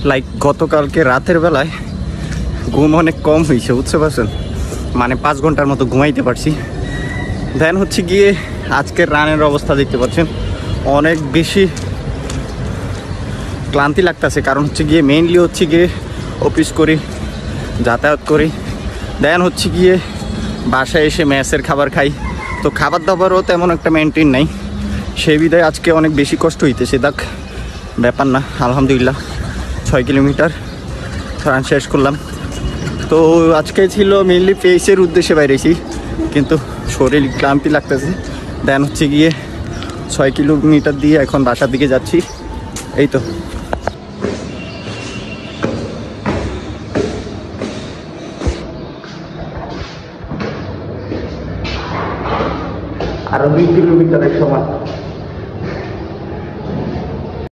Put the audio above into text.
Like গতকালকে রাতের বেলায় ঘুম অনেক কম হয়েছে, বুঝতে পারছেন? মানে 5 ঘন্টার মতো ঘুমাইতে পারছি। দেন হচ্ছে গিয়ে আজকের রানের অবস্থা দেখতে পাচ্ছেন, অনেক বেশি ক্লান্তি লাগতেছে। কারণ হচ্ছে গিয়ে মেইনলি হচ্ছে গিয়ে অফিস করি, যাতায়াত করি, দেন হচ্ছে গিয়ে বাসায় এসে মেসের খাবার খাই। তো খাবার দাবারও তেমন একটা মেনটেন নাই, সেই বিধায় আজকে অনেক বেশি কষ্ট হইতেছে। দেখ ব্যাপার না, আলহামদুলিল্লাহ 6 কিলোমিটার রান শেষ করলাম। তো আজকে ছিল মেইনলি পেসের উদ্দেশ্যে বাইরেছি, কিন্তু শরীর ক্লান্তি লাগতেছে। দেন হচ্ছে গিয়ে 6 কিলোমিটার দিয়ে এখন বাসার দিকে যাচ্ছি। এই তো আরো 2 কিলোমিটারের সমান।